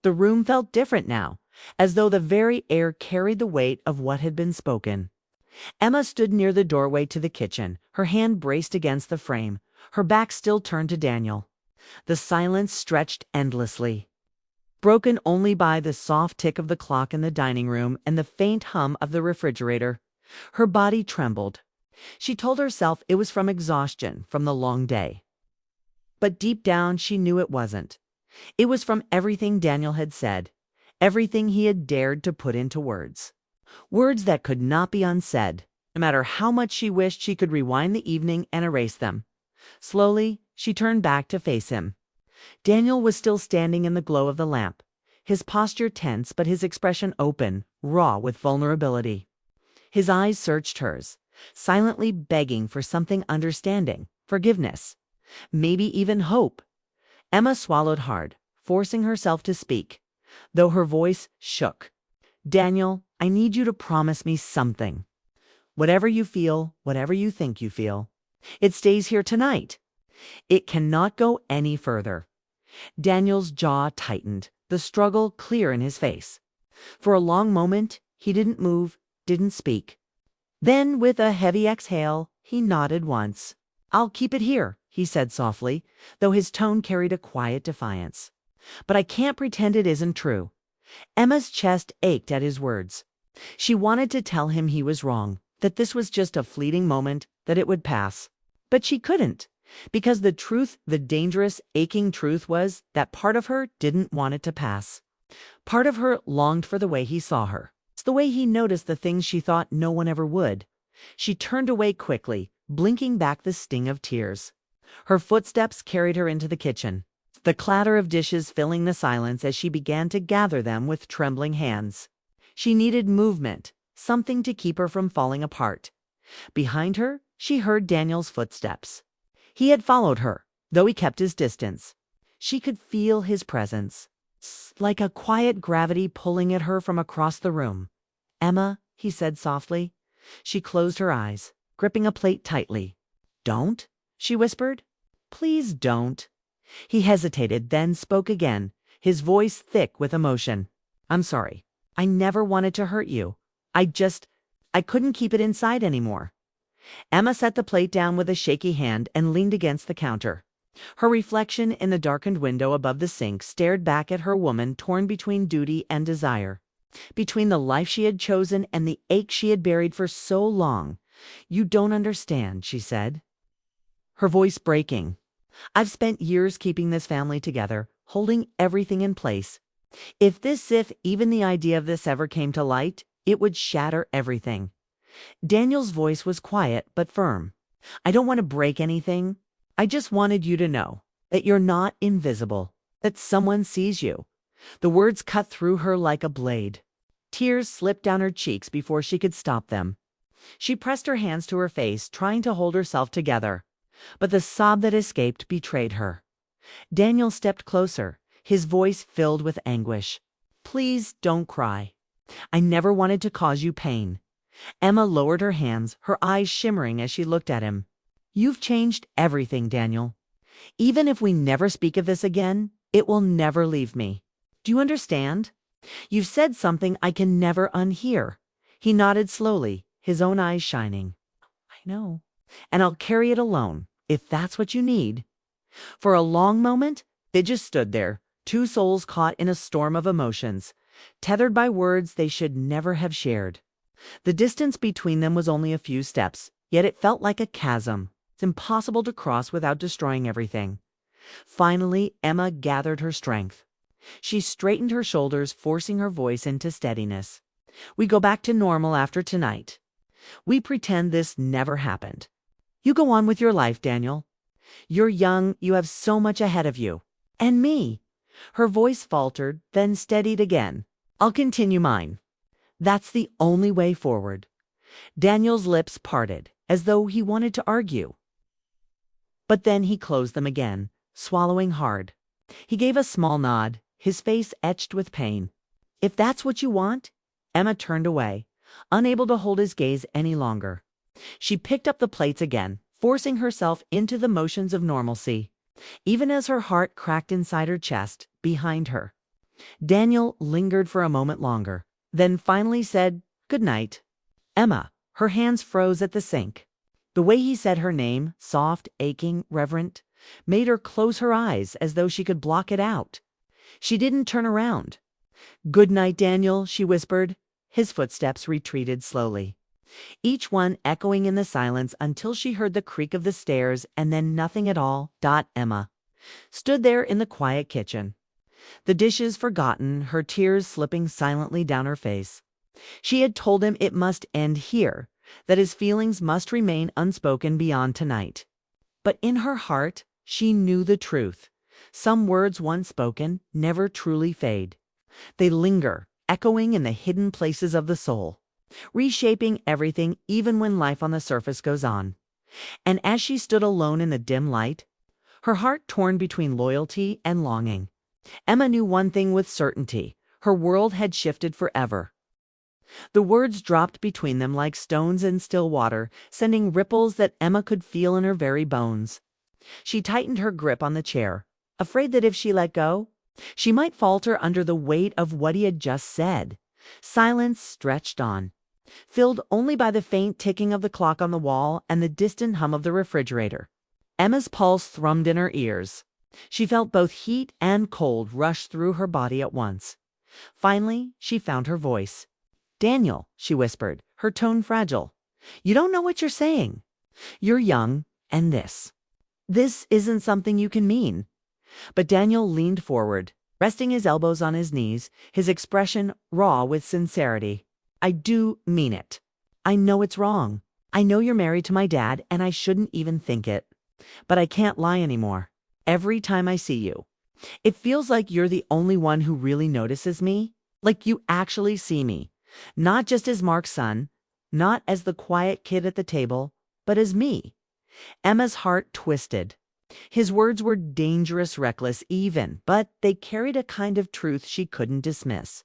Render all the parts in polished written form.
The room felt different now, as though the very air carried the weight of what had been spoken. Emma stood near the doorway to the kitchen, her hand braced against the frame, her back still turned to Daniel. The silence stretched endlessly, broken only by the soft tick of the clock in the dining room and the faint hum of the refrigerator. Her body trembled. She told herself it was from exhaustion from the long day. But deep down she knew it wasn't. It was from everything Daniel had said, everything he had dared to put into words. Words that could not be unsaid, no matter how much she wished she could rewind the evening and erase them. Slowly, she turned back to face him. Daniel was still standing in the glow of the lamp, his posture tense but his expression open, raw with vulnerability. His eyes searched hers, silently begging for something: understanding, forgiveness, maybe even hope. Emma swallowed hard, forcing herself to speak, though her voice shook. "Daniel, I need you to promise me something. Whatever you feel, whatever you think you feel, it stays here tonight. It cannot go any further." Daniel's jaw tightened, the struggle clear in his face. For a long moment, he didn't move, didn't speak. Then, with a heavy exhale, he nodded once. "I'll keep it here," he said softly, though his tone carried a quiet defiance. "But I can't pretend it isn't true." Emma's chest ached at his words. She wanted to tell him he was wrong, that this was just a fleeting moment, that it would pass. But she couldn't, because the truth, the dangerous, aching truth, was that part of her didn't want it to pass. Part of her longed for the way he saw her. It's the way he noticed the things she thought no one ever would. She turned away quickly, blinking back the sting of tears. Her footsteps carried her into the kitchen, the clatter of dishes filling the silence as she began to gather them with trembling hands. She needed movement, something to keep her from falling apart. Behind her, she heard Daniel's footsteps. He had followed her, though he kept his distance. She could feel his presence, like a quiet gravity pulling at her from across the room. "Emma," he said softly. She closed her eyes, gripping a plate tightly. "Don't," she whispered. "Please don't." He hesitated, then spoke again, his voice thick with emotion. "I'm sorry. I never wanted to hurt you. I couldn't keep it inside anymore." Emma set the plate down with a shaky hand and leaned against the counter. Her reflection in the darkened window above the sink stared back at her, woman torn between duty and desire, between the life she had chosen and the ache she had buried for so long. "You don't understand," she said, her voice breaking. "I've spent years keeping this family together, holding everything in place. If even the idea of this ever came to light, it would shatter everything." Daniel's voice was quiet but firm. "I don't want to break anything. I just wanted you to know that you're not invisible, that someone sees you." The words cut through her like a blade. Tears slipped down her cheeks before she could stop them. She pressed her hands to her face, trying to hold herself together, but the sob that escaped betrayed her. Daniel stepped closer, his voice filled with anguish. "Please don't cry. I never wanted to cause you pain." Emma lowered her hands, her eyes shimmering as she looked at him. "You've changed everything, Daniel. Even if we never speak of this again, it will never leave me. Do you understand? You've said something I can never unhear." He nodded slowly, his own eyes shining. "I know. And I'll carry it alone, if that's what you need." For a long moment, they just stood there, two souls caught in a storm of emotions, tethered by words they should never have shared. The distance between them was only a few steps, yet it felt like a chasm. It's impossible to cross without destroying everything. Finally, Emma gathered her strength. She straightened her shoulders, forcing her voice into steadiness. "We go back to normal after tonight. We pretend this never happened. You go on with your life, Daniel. You're young, you have so much ahead of you. And me." Her voice faltered, then steadied again. "I'll continue mine. That's the only way forward." Daniel's lips parted, as though he wanted to argue. But then he closed them again, swallowing hard. He gave a small nod, his face etched with pain. "If that's what you want." Emma turned away, unable to hold his gaze any longer. She picked up the plates again, forcing herself into the motions of normalcy, even as her heart cracked inside her chest, behind her. Daniel lingered for a moment longer, then finally said, "Good night." Emma, her hands froze at the sink. The way he said her name, soft, aching, reverent, made her close her eyes as though she could block it out. She didn't turn around. "Good night, Daniel," she whispered. His footsteps retreated slowly, each one echoing in the silence until she heard the creak of the stairs and then nothing at all. Emma stood there in the quiet kitchen, the dishes forgotten, her tears slipping silently down her face. She had told him it must end here, that his feelings must remain unspoken beyond tonight. But in her heart, she knew the truth. Some words once spoken never truly fade. They linger, echoing in the hidden places of the soul, reshaping everything even when life on the surface goes on. And as she stood alone in the dim light, her heart torn between loyalty and longing, Emma knew one thing with certainty: her world had shifted forever. The words dropped between them like stones in still water, sending ripples that Emma could feel in her very bones. She tightened her grip on the chair, afraid that if she let go, she might falter under the weight of what he had just said. Silence stretched on, filled only by the faint ticking of the clock on the wall and the distant hum of the refrigerator. Emma's pulse thrummed in her ears. She felt both heat and cold rush through her body at once. Finally, she found her voice. "Daniel," she whispered, her tone fragile, "you don't know what you're saying. You're young, and this isn't something you can mean." But Daniel leaned forward, resting his elbows on his knees, his expression raw with sincerity. "I do mean it. I know it's wrong. I know you're married to my dad, and I shouldn't even think it. But I can't lie anymore. Every time I see you, it feels like you're the only one who really notices me, like you actually see me. Not just as Mark's son, not as the quiet kid at the table, but as me." Emma's heart twisted. His words were dangerous, reckless even, but they carried a kind of truth she couldn't dismiss.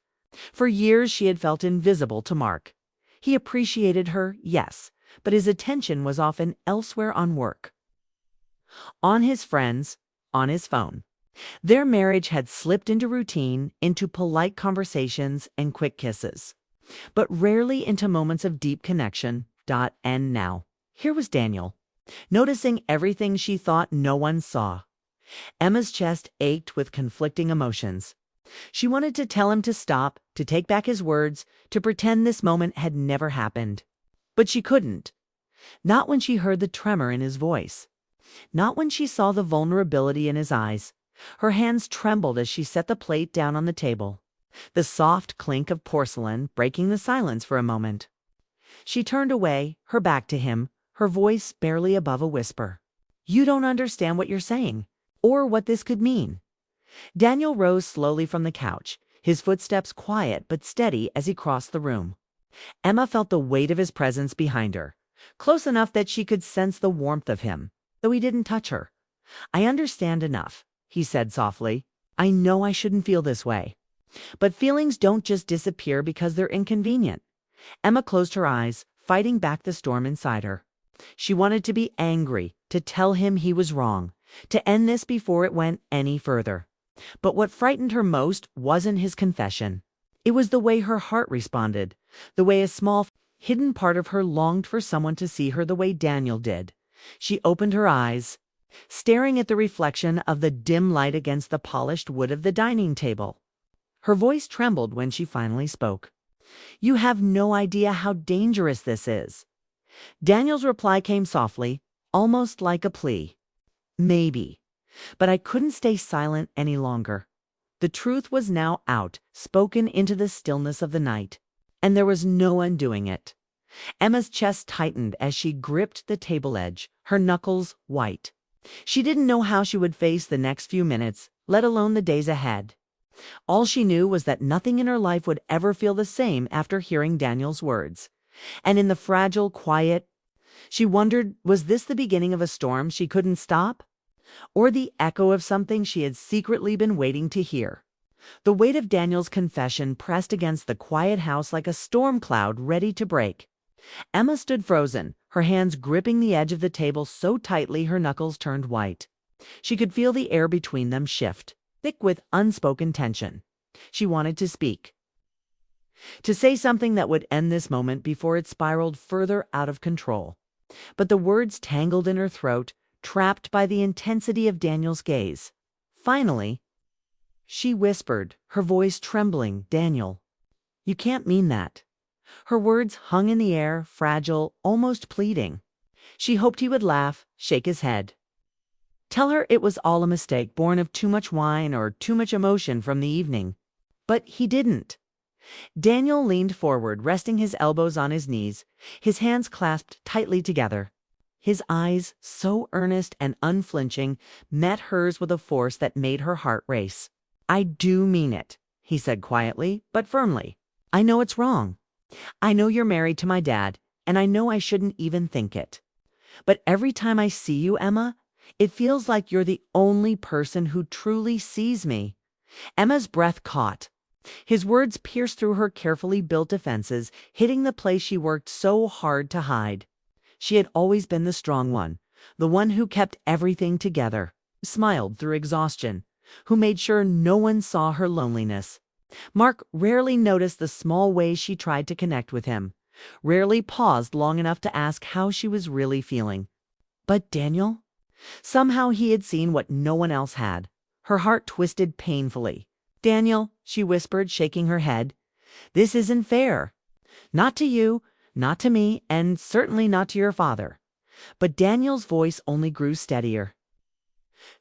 For years she had felt invisible to Mark. He appreciated her, yes, but his attention was often elsewhere, on work, on his friends, on his phone. Their marriage had slipped into routine, into polite conversations and quick kisses, but rarely into moments of deep connection. And now, here was Daniel, noticing everything she thought no one saw. Emma's chest ached with conflicting emotions. She wanted to tell him to stop, to take back his words, to pretend this moment had never happened. But she couldn't. Not when she heard the tremor in his voice. Not when she saw the vulnerability in his eyes. Her hands trembled as she set the plate down on the table, the soft clink of porcelain breaking the silence for a moment. She turned away, her back to him, her voice barely above a whisper. "You don't understand what you're saying, or what this could mean." Daniel rose slowly from the couch, his footsteps quiet but steady as he crossed the room. Emma felt the weight of his presence behind her, close enough that she could sense the warmth of him, though he didn't touch her. "I understand enough," he said softly. "I know I shouldn't feel this way. But feelings don't just disappear because they're inconvenient." Emma closed her eyes, fighting back the storm inside her. She wanted to be angry, to tell him he was wrong, to end this before it went any further. But what frightened her most wasn't his confession. It was the way her heart responded, the way a small, hidden part of her longed for someone to see her the way Daniel did. She opened her eyes, staring at the reflection of the dim light against the polished wood of the dining table. Her voice trembled when she finally spoke. "You have no idea how dangerous this is." Daniel's reply came softly, almost like a plea. "Maybe. But I couldn't stay silent any longer." The truth was now out, spoken into the stillness of the night, and there was no undoing it. Emma's chest tightened as she gripped the table edge, her knuckles white. She didn't know how she would face the next few minutes, let alone the days ahead. All she knew was that nothing in her life would ever feel the same after hearing Daniel's words. And in the fragile quiet, she wondered, was this the beginning of a storm she couldn't stop? Or the echo of something she had secretly been waiting to hear? The weight of Daniel's confession pressed against the quiet house like a storm cloud ready to break. Emma stood frozen, her hands gripping the edge of the table so tightly her knuckles turned white. She could feel the air between them shift, thick with unspoken tension. She wanted to speak, to say something that would end this moment before it spiraled further out of control. But the words tangled in her throat, trapped by the intensity of Daniel's gaze. Finally, she whispered, her voice trembling, "Daniel, you can't mean that." Her words hung in the air, fragile, almost pleading. She hoped he would laugh, shake his head. Tell her it was all a mistake, born of too much wine or too much emotion from the evening. But he didn't. Daniel leaned forward, resting his elbows on his knees, his hands clasped tightly together. His eyes, so earnest and unflinching, met hers with a force that made her heart race. "I do mean it," he said quietly, but firmly. "I know it's wrong. I know you're married to my dad, and I know I shouldn't even think it. But every time I see you, Emma, it feels like you're the only person who truly sees me." Emma's breath caught. His words pierced through her carefully built defenses, hitting the place she worked so hard to hide. She had always been the strong one, the one who kept everything together, smiled through exhaustion, who made sure no one saw her loneliness. Mark rarely noticed the small ways she tried to connect with him, rarely paused long enough to ask how she was really feeling. But Daniel? Somehow he had seen what no one else had. Her heart twisted painfully. "Daniel," she whispered, shaking her head, "this isn't fair. Not to you, not to me, and certainly not to your father." But Daniel's voice only grew steadier,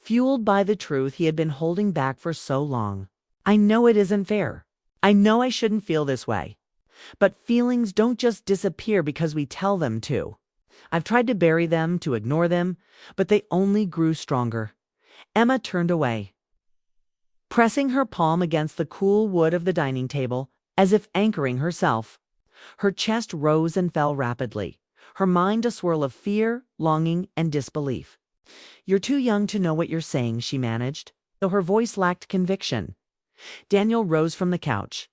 fueled by the truth he had been holding back for so long. "I know it isn't fair. I know I shouldn't feel this way. But feelings don't just disappear because we tell them to. I've tried to bury them, to ignore them, but they only grew stronger." Emma turned away, pressing her palm against the cool wood of the dining table, as if anchoring herself. Her chest rose and fell rapidly, her mind a swirl of fear, longing, and disbelief. "You're too young to know what you're saying," she managed, though her voice lacked conviction. Daniel rose from the couch.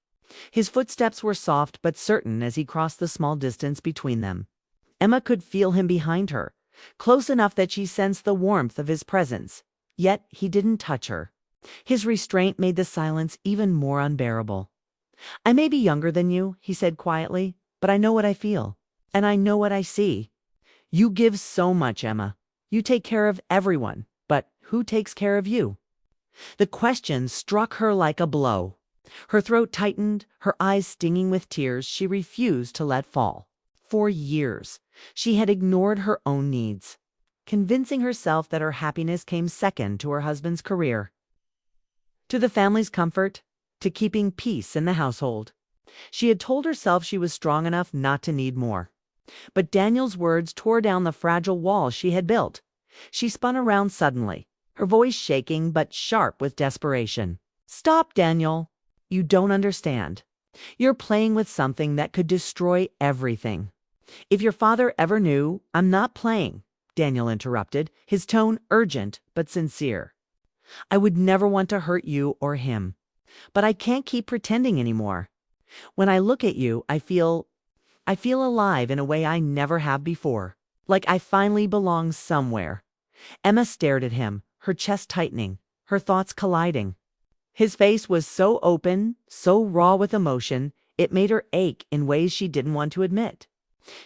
His footsteps were soft but certain as he crossed the small distance between them. Emma could feel him behind her, close enough that she sensed the warmth of his presence. Yet he didn't touch her. His restraint made the silence even more unbearable. "I may be younger than you," he said quietly, "but I know what I feel, and I know what I see. You give so much, Emma. You take care of everyone, but who takes care of you?" The question struck her like a blow. Her throat tightened, her eyes stinging with tears she refused to let fall. For years, she had ignored her own needs, convincing herself that her happiness came second to her husband's career, to the family's comfort, to keeping peace in the household. She had told herself she was strong enough not to need more. But Daniel's words tore down the fragile wall she had built. She spun around suddenly, her voice shaking but sharp with desperation. "Stop, Daniel. You don't understand. You're playing with something that could destroy everything." "If your father ever knew, I'm not playing," Daniel interrupted, his tone urgent but sincere. "I would never want to hurt you or him. But I can't keep pretending anymore. When I look at you, I feel alive in a way I never have before. Like I finally belong somewhere." Emma stared at him, her chest tightening, her thoughts colliding. His face was so open, so raw with emotion, it made her ache in ways she didn't want to admit.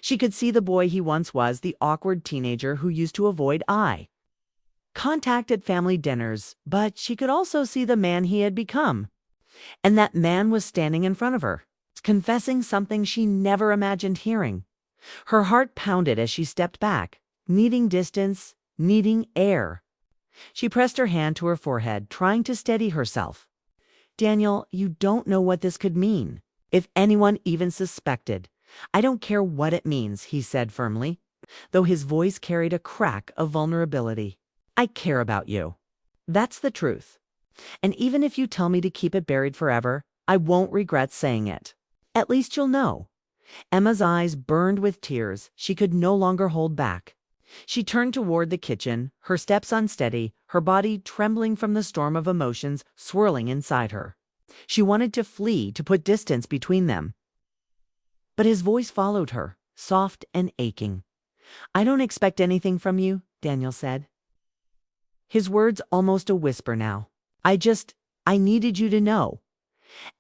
She could see the boy he once was, the awkward teenager who used to avoid eye contact at family dinners, but she could also see the man he had become. And that man was standing in front of her, confessing something she never imagined hearing. Her heart pounded as she stepped back, needing distance, needing air. She pressed her hand to her forehead, trying to steady herself. "Daniel, you don't know what this could mean. If anyone even suspected. I don't care what it means," he said firmly, though his voice carried a crack of vulnerability. "I care about you. That's the truth. And even if you tell me to keep it buried forever, I won't regret saying it. At least you'll know." Emma's eyes burned with tears she could no longer hold back. She turned toward the kitchen, her steps unsteady, her body trembling from the storm of emotions swirling inside her. She wanted to flee, to put distance between them. But his voice followed her, soft and aching. "I don't expect anything from you," Daniel said. His words almost a whisper now. I needed you to know.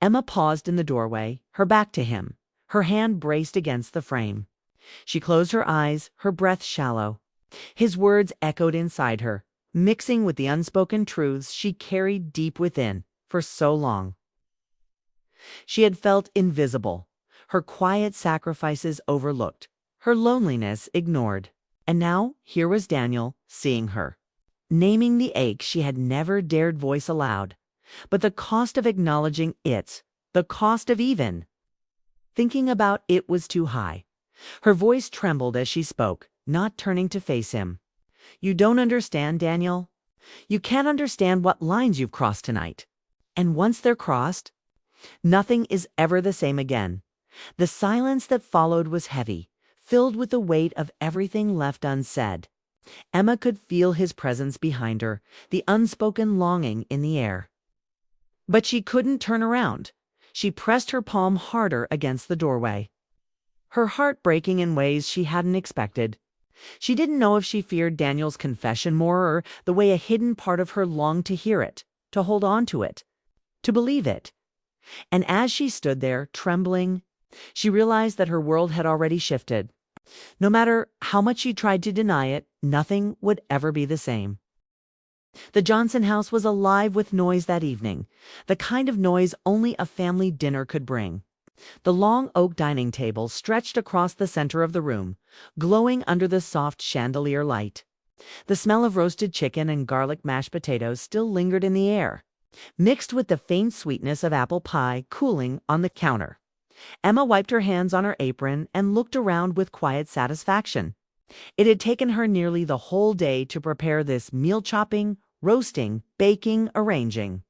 Emma paused in the doorway, her back to him, her hand braced against the frame. She closed her eyes, her breath shallow. His words echoed inside her, mixing with the unspoken truths she carried deep within for so long. She had felt invisible, her quiet sacrifices overlooked, her loneliness ignored. And now here was Daniel, seeing her, naming the ache she had never dared voice aloud. But the cost of acknowledging it, the cost of even thinking about it was too high. Her voice trembled as she spoke, not turning to face him. "You don't understand, Daniel. You can't understand what lines you've crossed tonight. And once they're crossed, nothing is ever the same again." The silence that followed was heavy, filled with the weight of everything left unsaid. Emma could feel his presence behind her, the unspoken longing in the air. But she couldn't turn around. She pressed her palm harder against the doorway, her heart breaking in ways she hadn't expected. She didn't know if she feared Daniel's confession more or the way a hidden part of her longed to hear it, to hold on to it, to believe it. And as she stood there, trembling, she realized that her world had already shifted. No matter how much she tried to deny it, nothing would ever be the same. The Johnson house was alive with noise that evening, the kind of noise only a family dinner could bring. The long oak dining table stretched across the center of the room, glowing under the soft chandelier light. The smell of roasted chicken and garlic mashed potatoes still lingered in the air, mixed with the faint sweetness of apple pie cooling on the counter. Emma wiped her hands on her apron and looked around with quiet satisfaction. It had taken her nearly the whole day to prepare this meal, chopping, roasting, baking, arranging.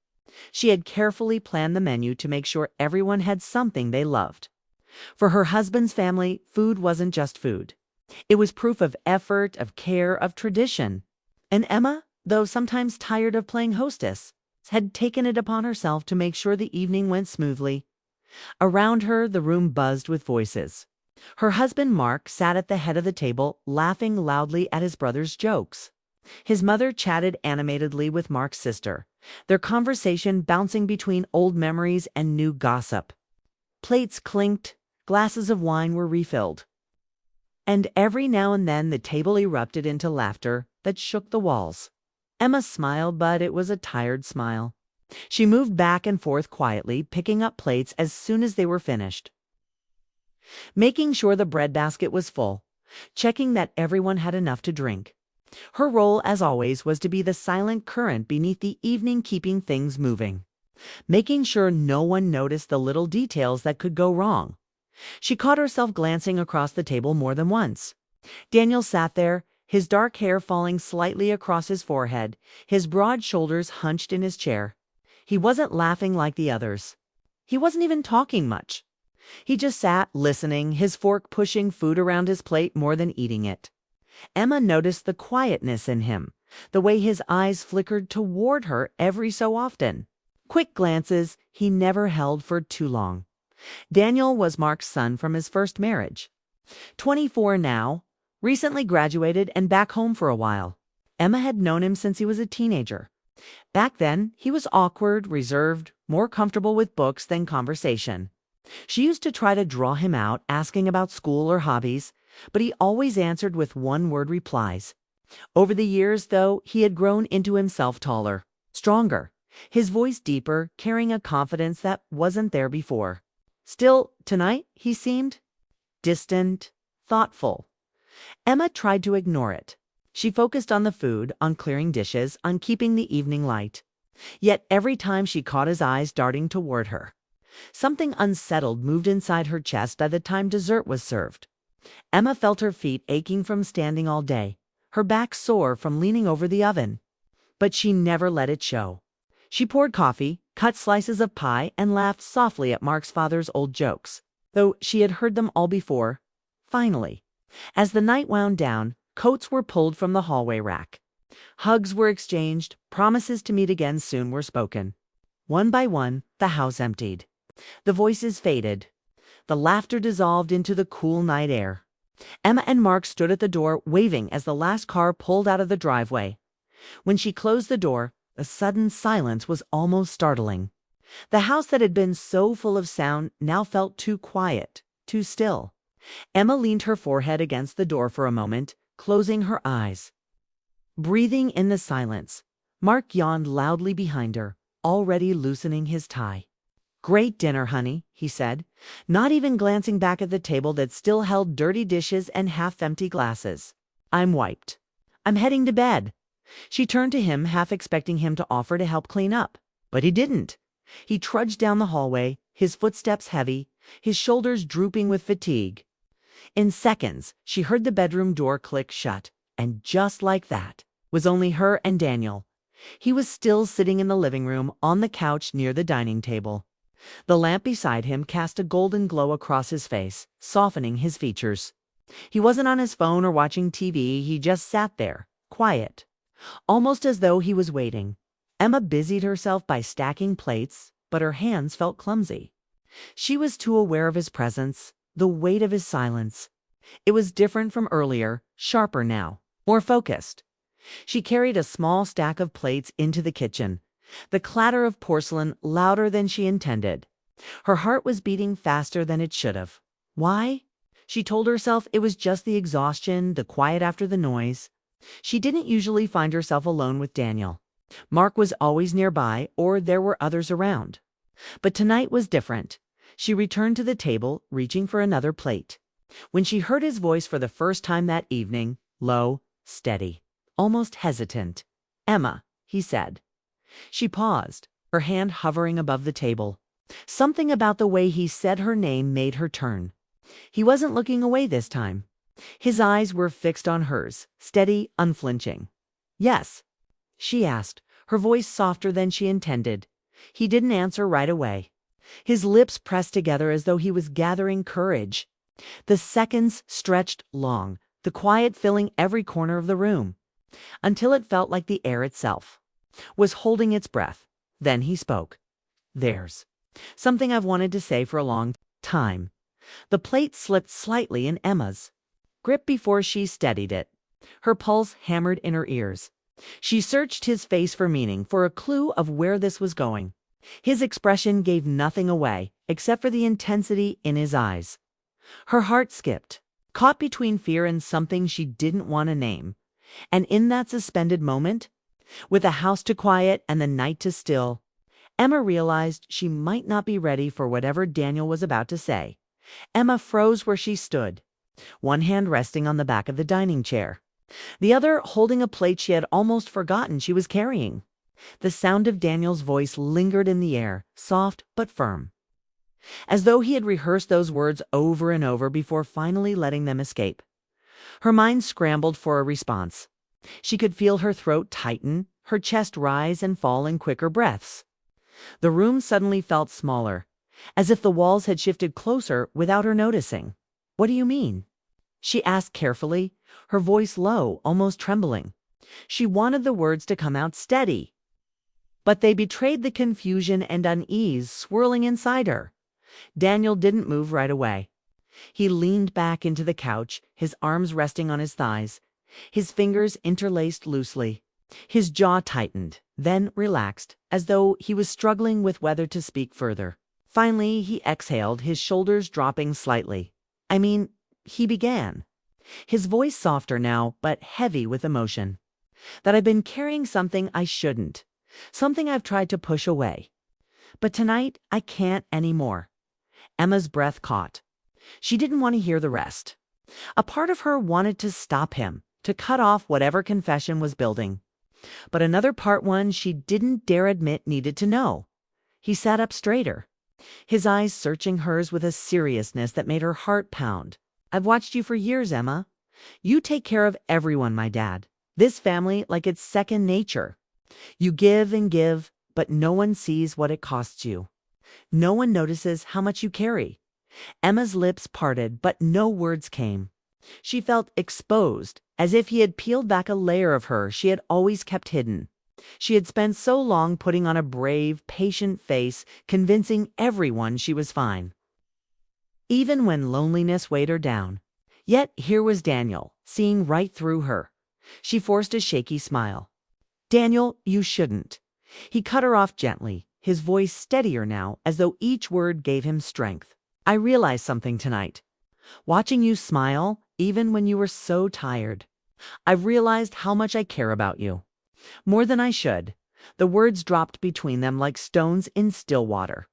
She had carefully planned the menu to make sure everyone had something they loved. For her husband's family, food wasn't just food. It was proof of effort, of care, of tradition. And Emma, though sometimes tired of playing hostess, had taken it upon herself to make sure the evening went smoothly. Around her, the room buzzed with voices. Her husband, Mark, sat at the head of the table, laughing loudly at his brother's jokes. His mother chatted animatedly with Mark's sister, their conversation bouncing between old memories and new gossip. Plates clinked, glasses of wine were refilled. And every now and then the table erupted into laughter that shook the walls. Emma smiled, but it was a tired smile. She moved back and forth quietly, picking up plates as soon as they were finished, making sure the breadbasket was full, checking that everyone had enough to drink. Her role, as always, was to be the silent current beneath the evening, keeping things moving, making sure no one noticed the little details that could go wrong. She caught herself glancing across the table more than once. Daniel sat there, his dark hair falling slightly across his forehead, his broad shoulders hunched in his chair. He wasn't laughing like the others. He wasn't even talking much. He just sat, listening, his fork pushing food around his plate more than eating it. Emma noticed the quietness in him, the way his eyes flickered toward her every so often. Quick glances he never held for too long. Daniel was Mark's son from his first marriage. 24 now, recently graduated and back home for a while. Emma had known him since he was a teenager. Back then, he was awkward, reserved, more comfortable with books than conversation. She used to try to draw him out, asking about school or hobbies, but he always answered with one-word replies. Over the years, though, he had grown into himself, taller, stronger, his voice deeper, carrying a confidence that wasn't there before. Still, tonight, he seemed distant, thoughtful. Emma tried to ignore it. She focused on the food, on clearing dishes, on keeping the evening light. Yet every time she caught his eyes darting toward her, something unsettled moved inside her chest by the time dessert was served. Emma felt her feet aching from standing all day, her back sore from leaning over the oven. But she never let it show. She poured coffee, cut slices of pie, and laughed softly at Mark's father's old jokes, though she had heard them all before. Finally, as the night wound down, coats were pulled from the hallway rack. Hugs were exchanged, promises to meet again soon were spoken. One by one, the house emptied. The voices faded. The laughter dissolved into the cool night air. Emma and Mark stood at the door, waving as the last car pulled out of the driveway. When she closed the door, a sudden silence was almost startling. The house that had been so full of sound now felt too quiet, too still. Emma leaned her forehead against the door for a moment, closing her eyes. Breathing in the silence, Mark yawned loudly behind her, already loosening his tie. "Great dinner, honey," he said, not even glancing back at the table that still held dirty dishes and half-empty glasses. "I'm wiped. I'm heading to bed." She turned to him, half expecting him to offer to help clean up. But he didn't. He trudged down the hallway, his footsteps heavy, his shoulders drooping with fatigue. In seconds, she heard the bedroom door click shut, and just like that, was only her and Daniel. He was still sitting in the living room, on the couch near the dining table. The lamp beside him cast a golden glow across his face, softening his features. He wasn't on his phone or watching TV, he just sat there, quiet, almost as though he was waiting. Emma busied herself by stacking plates, but her hands felt clumsy. She was too aware of his presence, the weight of his silence. It was different from earlier, sharper now, more focused. She carried a small stack of plates into the kitchen, the clatter of porcelain louder than she intended. Her heart was beating faster than it should have. Why? She told herself it was just the exhaustion, the quiet after the noise. She didn't usually find herself alone with Daniel. Mark was always nearby, or there were others around. But tonight was different. She returned to the table, reaching for another plate. When she heard his voice for the first time that evening, low, steady, almost hesitant. "Emma," he said. She paused, her hand hovering above the table. Something about the way he said her name made her turn. He wasn't looking away this time. His eyes were fixed on hers, steady, unflinching. "Yes?" she asked, her voice softer than she intended. He didn't answer right away. His lips pressed together as though he was gathering courage. The seconds stretched long, the quiet filling every corner of the room, until it felt like the air itself was holding its breath. Then he spoke. "There's something I've wanted to say for a long time." The plate slipped slightly in Emma's grip before she steadied it. Her pulse hammered in her ears. She searched his face for meaning, for a clue of where this was going. His expression gave nothing away, except for the intensity in his eyes. Her heart skipped, caught between fear and something she didn't want to name. And in that suspended moment, with the house to quiet and the night to still, Emma realized she might not be ready for whatever Daniel was about to say. Emma froze where she stood, one hand resting on the back of the dining chair, the other holding a plate she had almost forgotten she was carrying. The sound of Daniel's voice lingered in the air, soft but firm, as though he had rehearsed those words over and over before finally letting them escape. Her mind scrambled for a response. She could feel her throat tighten, her chest rise and fall in quicker breaths. The room suddenly felt smaller, as if the walls had shifted closer without her noticing. "What do you mean?" she asked carefully, her voice low, almost trembling. She wanted the words to come out steady, but they betrayed the confusion and unease swirling inside her. Daniel didn't move right away. He leaned back into the couch, his arms resting on his thighs, his fingers interlaced loosely. His jaw tightened, then relaxed, as though he was struggling with whether to speak further. Finally, he exhaled, his shoulders dropping slightly. He began, his voice softer now, but heavy with emotion. "That I've been carrying something I shouldn't, something I've tried to push away. But tonight, I can't anymore." Emma's breath caught. She didn't want to hear the rest. A part of her wanted to stop him, to cut off whatever confession was building. But another part, one she didn't dare admit, needed to know. He sat up straighter, his eyes searching hers with a seriousness that made her heart pound. "I've watched you for years, Emma. You take care of everyone, my dad. This family like it's second nature. You give and give, but no one sees what it costs you. No one notices how much you carry." Emma's lips parted, but no words came. She felt exposed, as if he had peeled back a layer of her she had always kept hidden. She had spent so long putting on a brave, patient face, convincing everyone she was fine, even when loneliness weighed her down. Yet here was Daniel, seeing right through her. She forced a shaky smile. "Daniel, you shouldn't." He cut her off gently, his voice steadier now, as though each word gave him strength. I realized something tonight. Watching you smile, even when you were so tired. I've realized how much I care about you. More than I should. The words dropped between them like stones in still water,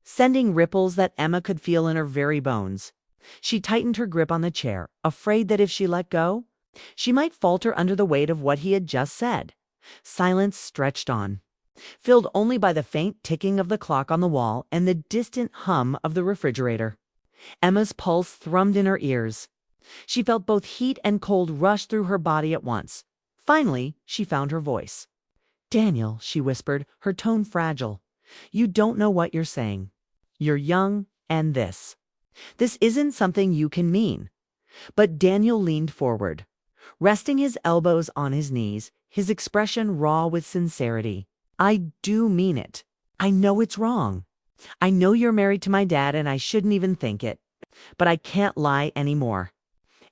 sending ripples that Emma could feel in her very bones. She tightened her grip on the chair, afraid that if she let go, she might falter under the weight of what he had just said. Silence stretched on, filled only by the faint ticking of the clock on the wall and the distant hum of the refrigerator. Emma's pulse thrummed in her ears. She felt both heat and cold rush through her body at once. Finally, she found her voice. "Daniel," she whispered, her tone fragile. "You don't know what you're saying. You're young, and this isn't something you can mean." But Daniel leaned forward, resting his elbows on his knees, his expression raw with sincerity. "I do mean it. I know it's wrong. I know you're married to my dad and I shouldn't even think it. But I can't lie anymore.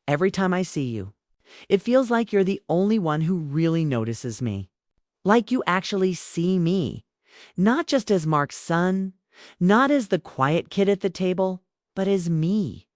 Every time I see you, it feels like you're the only one who really notices me. Like you actually see me. Not just as Mark's son, not as the quiet kid at the table, but as me.